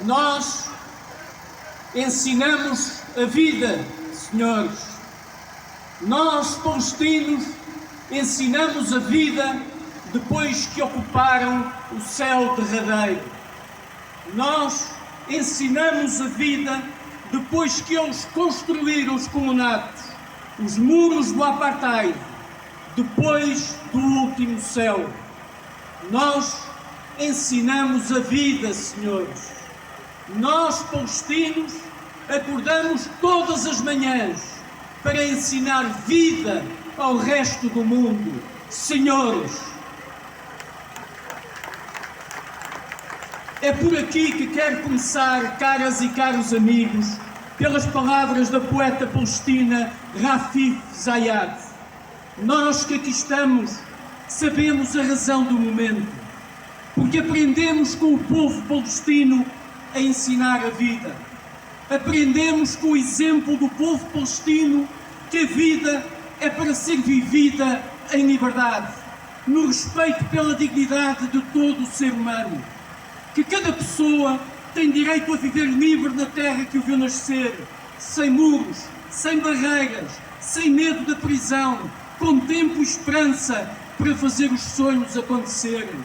Nós ensinamos a vida, senhores. Nós, palestinos, ensinamos a vida depois que ocuparam o céu derradeiro. Nós ensinamos a vida depois que eles construíram os comunatos, os muros do apartheid, depois do último céu. Nós ensinamos a vida, senhores. Nós, palestinos, acordamos todas as manhãs para ensinar vida ao resto do mundo. Senhores, é por aqui que quero começar, caras e caros amigos, pelas palavras da poeta palestina Rafif Zayad. Nós que aqui estamos sabemos a razão do momento, porque aprendemos com o povo palestino a ensinar a vida. Aprendemos com o exemplo do povo palestino que a vida é para ser vivida em liberdade, no respeito pela dignidade de todo o ser humano, que cada pessoa tem direito a viver livre na terra que o viu nascer, sem muros, sem barreiras, sem medo da prisão, com tempo e esperança para fazer os sonhos acontecerem.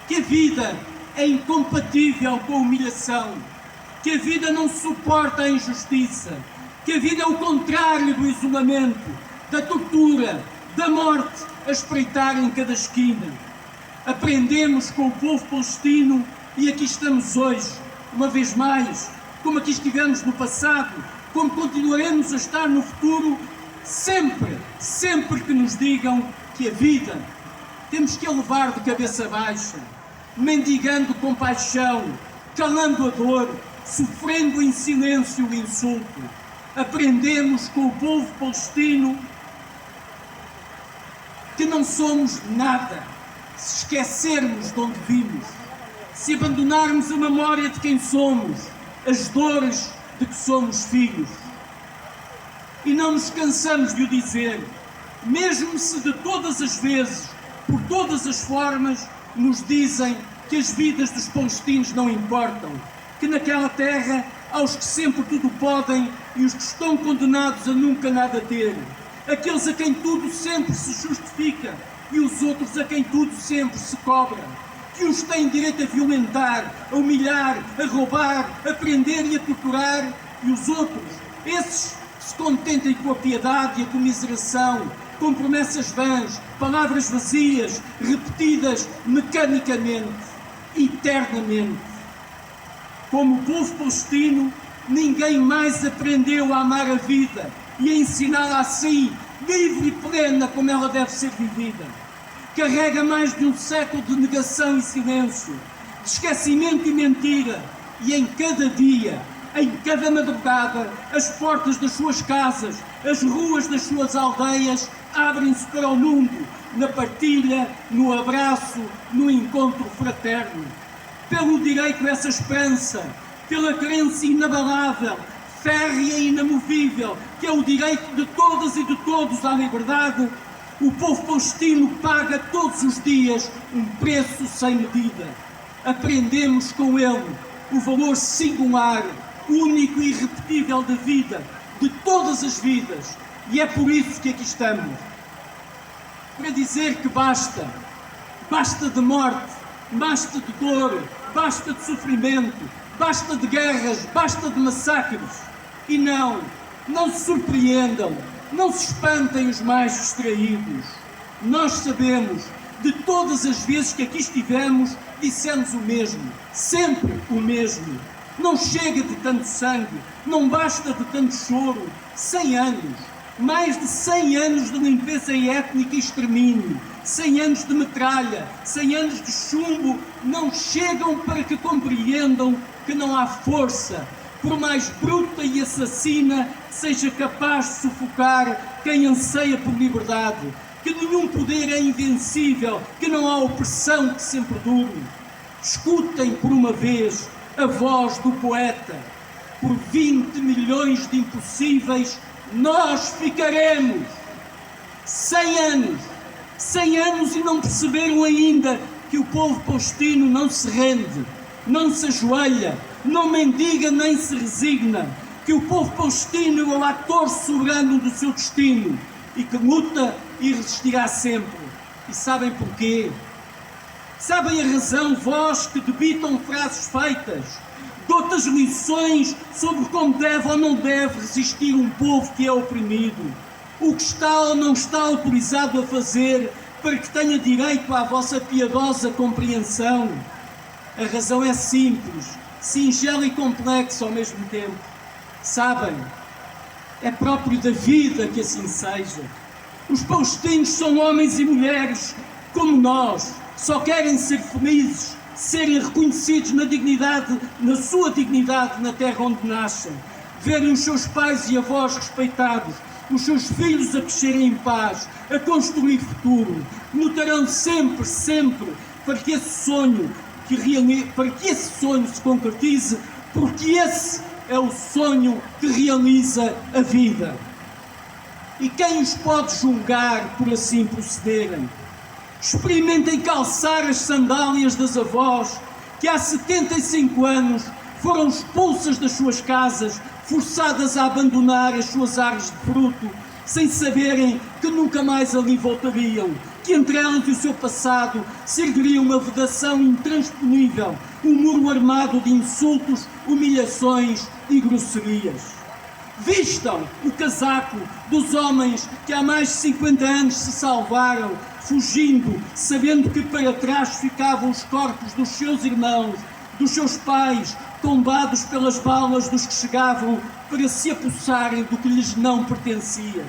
Que a vida é incompatível com a humilhação, que a vida não suporta a injustiça, que a vida é o contrário do isolamento, da tortura, da morte a espreitar em cada esquina. Aprendemos com o povo palestino e aqui estamos hoje, uma vez mais, como aqui estivemos no passado, como continuaremos a estar no futuro, sempre que nos digam que a vida temos que a levar de cabeça baixa, mendigando compaixão, calando a dor, sofrendo em silêncio o insulto. Aprendemos com o povo palestino que não somos nada se esquecermos de onde vimos, se abandonarmos a memória de quem somos, as dores de que somos filhos. E não nos cansamos de o dizer, mesmo se de todas as vezes, por todas as formas, nos dizem que as vidas dos palestinos não importam, que naquela terra há os que sempre tudo podem e os que estão condenados a nunca nada ter, aqueles a quem tudo sempre se justifica e os outros a quem tudo sempre se cobra, que uns têm direito a violentar, a humilhar, a roubar, a prender e a torturar, e os outros, esses que se contentem com a piedade e a comiseração, com promessas vãs, palavras vazias, repetidas mecanicamente, eternamente. Como o povo palestino, ninguém mais aprendeu a amar a vida e a ensiná-la assim, livre e plena como ela deve ser vivida. Carrega mais de um século de negação e silêncio, de esquecimento e mentira, e em cada dia, em cada madrugada, as portas das suas casas, as ruas das suas aldeias abrem-se para o mundo, na partilha, no abraço, no encontro fraterno. Pelo direito a essa esperança, pela crença inabalável, férrea e inamovível, que é o direito de todas e de todos à liberdade, o povo palestino paga todos os dias um preço sem medida. Aprendemos com ele o valor singular, único e irrepetível da vida, de todas as vidas, e é por isso que aqui estamos. Para dizer que basta de morte, basta de dor, basta de sofrimento, basta de guerras, basta de massacres. E não se surpreendam, não se espantem os mais distraídos. Nós sabemos, de todas as vezes que aqui estivemos, dissemos o mesmo, sempre o mesmo. Não chega de tanto sangue, não basta de tanto choro. 100 anos, mais de 100 anos de limpeza étnica e extermínio, 100 anos de metralha, 100 anos de chumbo, não chegam para que compreendam que não há força, por mais bruta e assassina, que seja capaz de sufocar quem anseia por liberdade, que nenhum poder é invencível, que não há opressão que sempre dure. Escutem por uma vez a voz do poeta. Por 20 milhões de impossíveis, nós ficaremos. 100 anos. 100 anos e não perceberam ainda que o povo palestino não se rende, não se ajoelha, não mendiga nem se resigna, que o povo palestino é o ator soberano do seu destino e que luta e resistirá sempre. E sabem porquê? Sabem a razão, vós que debitam frases feitas? Dou-te lições sobre como deve ou não deve resistir um povo que é oprimido. O que está ou não está autorizado a fazer para que tenha direito à vossa piedosa compreensão. A razão é simples, singela e complexa ao mesmo tempo. Sabem, é próprio da vida que assim seja. Os palestinos são homens e mulheres como nós, só querem ser felizes, serem reconhecidos na sua dignidade na terra onde nascem, verem os seus pais e avós respeitados, os seus filhos a crescerem em paz, a construir futuro. Lutarão sempre, sempre, para que esse sonho se concretize, porque esse é o sonho que realiza a vida. E quem os pode julgar por assim procederem? Experimentem calçar as sandálias das avós que há 75 anos foram expulsas das suas casas, forçadas a abandonar as suas árvores de fruto, sem saberem que nunca mais ali voltariam, que entre elas e o seu passado se ergueria uma vedação intransponível, um muro armado de insultos, humilhações e grosserias. Vistam o casaco dos homens que há mais de 50 anos se salvaram, fugindo, sabendo que para trás ficavam os corpos dos seus irmãos, dos seus pais, tombados pelas balas dos que chegavam para se apossarem do que lhes não pertencia.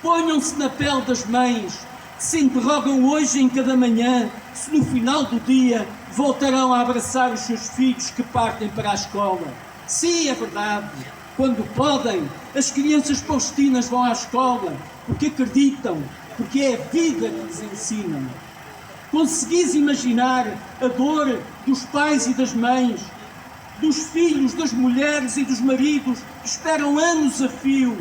Ponham-se na pele das mães, que se interrogam hoje em cada manhã se no final do dia voltarão a abraçar os seus filhos que partem para a escola. Sim, é verdade. Quando podem, as crianças palestinas vão à escola, porque acreditam, porque é a vida que lhes ensinam. Conseguis imaginar a dor dos pais e das mães, dos filhos, das mulheres e dos maridos que esperam anos a fio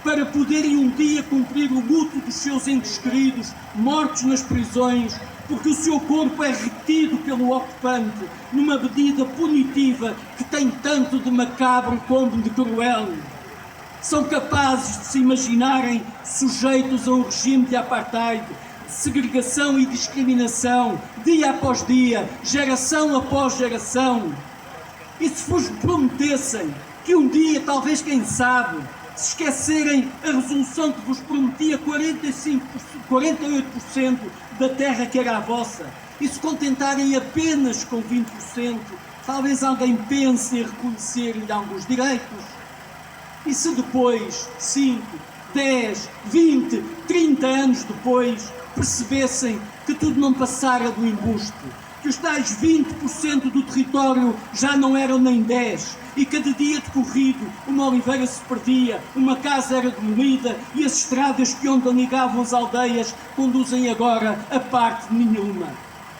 para poderem um dia cumprir o luto dos seus entes queridos mortos nas prisões, porque o seu corpo é retido pelo ocupante numa medida punitiva que tem tanto de macabro como de cruel. São capazes de se imaginarem sujeitos a um regime de apartheid, de segregação e discriminação, dia após dia, geração após geração. E se vos prometessem que um dia, talvez quem sabe, se esquecerem a resolução que vos prometia 48% da terra que era a vossa, e se contentarem apenas com 20%, talvez alguém pense em reconhecer-lhe alguns direitos. E se depois, 5, 10, 20, 30 anos depois, percebessem que tudo não passara do embuste, que os tais 20% do território já não eram nem 10%, e cada dia decorrido uma oliveira se perdia, uma casa era demolida e as estradas que ontem ligavam as aldeias conduzem agora a parte nenhuma.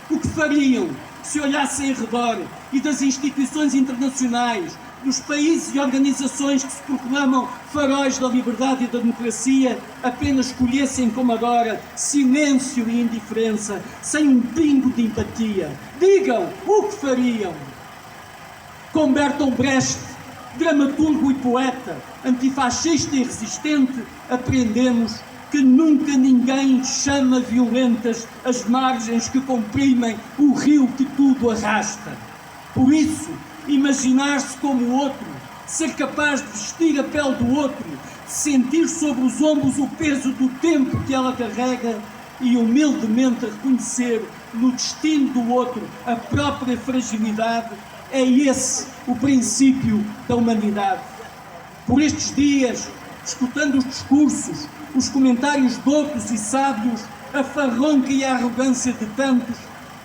O que fariam se olhassem em redor e das instituições internacionais, dos países e organizações que se proclamam faróis da liberdade e da democracia, apenas escolhessem como agora silêncio e indiferença, sem um pingo de empatia? Digam o que fariam. Com Bertolt Brecht, dramaturgo e poeta, antifascista e resistente, aprendemos que nunca ninguém chama violentas as margens que comprimem o rio que tudo arrasta. Por isso, imaginar-se como o outro, ser capaz de vestir a pele do outro, de sentir sobre os ombros o peso do tempo que ela carrega e humildemente reconhecer no destino do outro a própria fragilidade, é esse o princípio da humanidade. Por estes dias, escutando os discursos, os comentários doutos e sábios, a farronca e a arrogância de tantos,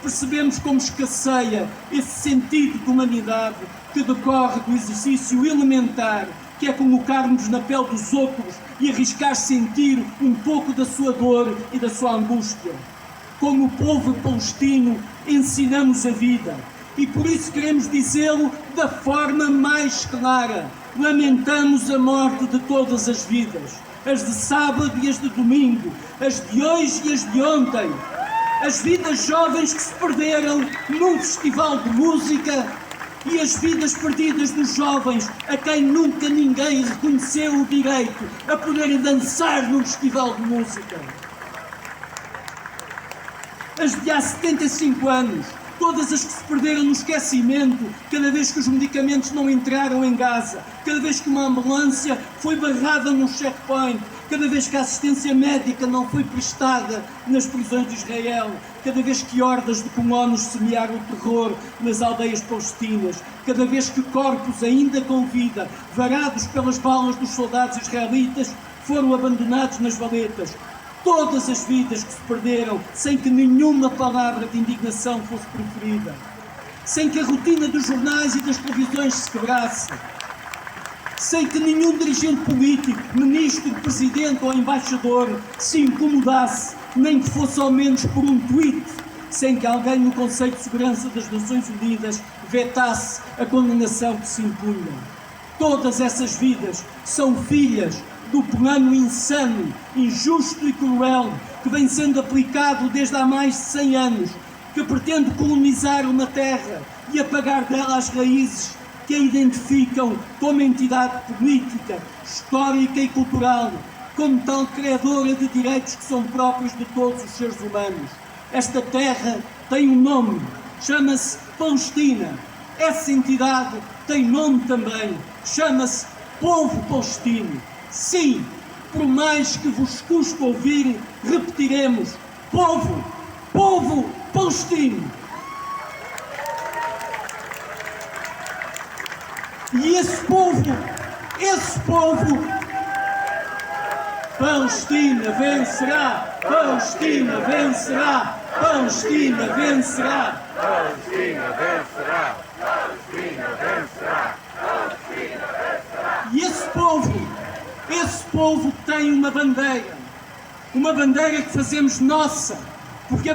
percebemos como escasseia esse sentido de humanidade que decorre do exercício elementar, que é colocar-nos na pele dos outros e arriscar sentir um pouco da sua dor e da sua angústia. Como o povo palestino, ensinamos a vida. E por isso queremos dizê-lo da forma mais clara. Lamentamos a morte de todas as vidas. As de sábado e as de domingo. As de hoje e as de ontem. as vidas jovens que se perderam num festival de música e as vidas perdidas dos jovens a quem nunca ninguém reconheceu o direito a poderem dançar num festival de música. As de há 75 anos, todas as que se perderam no esquecimento, cada vez que os medicamentos não entraram em Gaza, cada vez que uma ambulância foi barrada num checkpoint, cada vez que a assistência médica não foi prestada nas prisões de Israel, cada vez que hordas de colonos semearam o terror nas aldeias palestinas, cada vez que corpos ainda com vida, varados pelas balas dos soldados israelitas, foram abandonados nas valetas. Todas as vidas que se perderam sem que nenhuma palavra de indignação fosse proferida, sem que a rotina dos jornais e das televisões se quebrasse, sem que nenhum dirigente político, ministro, presidente ou embaixador se incomodasse, nem que fosse ao menos por um tweet, sem que alguém no Conselho de Segurança das Nações Unidas vetasse a condenação que se impunha. Todas essas vidas são filhas do plano insano, injusto e cruel que vem sendo aplicado desde há mais de 100 anos, que pretende colonizar uma terra e apagar dela as raízes que a identificam como entidade política, histórica e cultural, como tal credora de direitos que são próprios de todos os seres humanos. Esta terra tem um nome, chama-se Palestina. Essa entidade tem nome também, chama-se Povo Palestino. Sim, por mais que vos custe ouvir, repetiremos: povo, povo palestino. E esse povo, Palestina vencerá, Palestina vencerá, Palestina vencerá, Palestina vencerá, Palestina vencerá, Palestina vencerá. E esse povo tem uma bandeira que fazemos nossa, porque é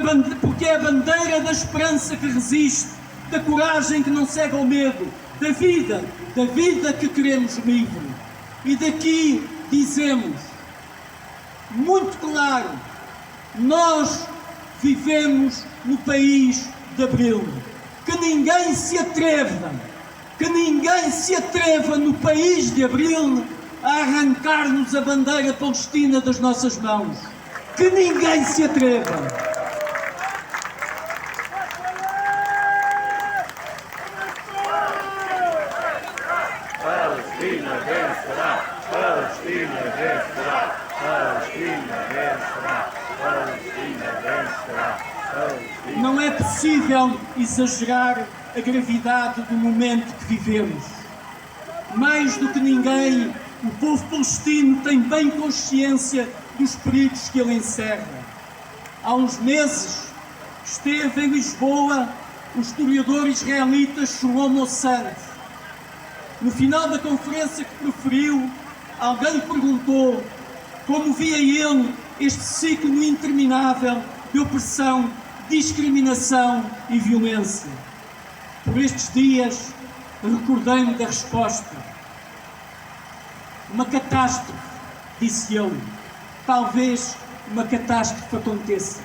a bandeira da esperança que resiste, da coragem que não cega ao medo, da vida que queremos livre. E daqui dizemos, muito claro, nós vivemos no país de Abril. Que ninguém se atreva no país de Abril a arrancar-nos a bandeira palestina das nossas mãos. Que ninguém se atreva. Palestina vencerá, Palestina vencerá, Palestina vencerá, Palestina vencerá, Palestina. Não é possível exagerar a gravidade do momento que vivemos. Mais do que ninguém, o povo palestino tem bem consciência dos perigos que ele encerra. Há uns meses esteve em Lisboa o historiador israelita Shlomo Sand. No final da conferência que proferiu, alguém lhe perguntou como via ele este ciclo interminável de opressão, discriminação e violência. Por estes dias, recordei-me da resposta. Uma catástrofe, disse ele. Talvez uma catástrofe aconteça.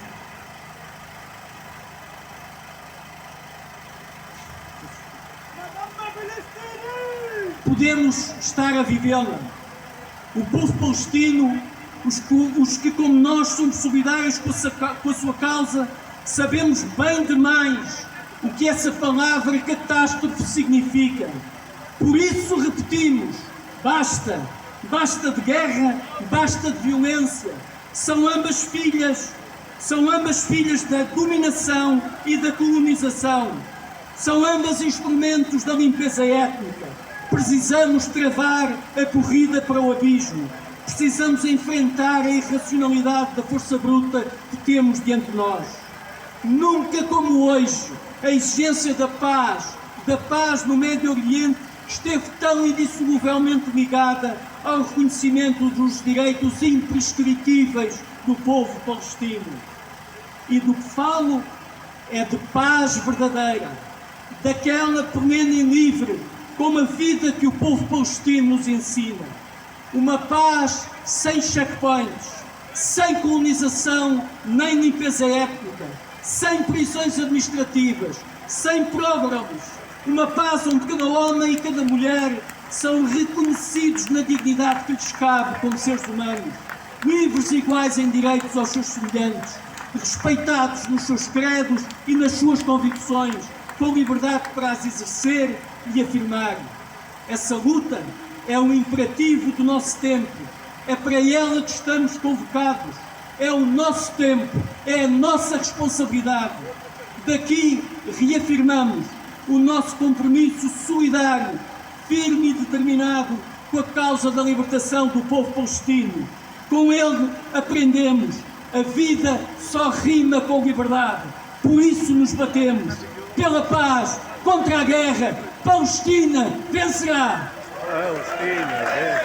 Podemos estar a vivê-la. O povo palestino, os que como nós somos solidários com a sua causa, sabemos bem demais o que essa palavra catástrofe significa. Por isso repetimos, basta de guerra, basta de violência. São ambas filhas da dominação e da colonização. São ambas instrumentos da limpeza étnica. Precisamos travar a corrida para o abismo. Precisamos enfrentar a irracionalidade da força bruta que temos diante de nós. Nunca como hoje, a exigência da paz no Médio Oriente, esteve tão indissoluvelmente ligada ao reconhecimento dos direitos imprescritíveis do povo palestino. E do que falo é de paz verdadeira, daquela plena e livre, como a vida que o povo palestino nos ensina. Uma paz sem checkpoints, sem colonização nem limpeza étnica, sem prisões administrativas, sem pródromos, uma paz onde cada homem e cada mulher são reconhecidos na dignidade que lhes cabe como seres humanos, livres e iguais em direitos aos seus semelhantes, respeitados nos seus credos e nas suas convicções, com liberdade para as exercer e afirmar. Essa luta é um imperativo do nosso tempo, é para ela que estamos convocados, é o nosso tempo, é a nossa responsabilidade. Daqui reafirmamos o nosso compromisso solidário, firme e determinado com a causa da libertação do povo palestino. Com ele aprendemos, a vida só rima com liberdade, por isso nos batemos. Pela paz, contra a guerra, Palestina vencerá! Palestina vencerá!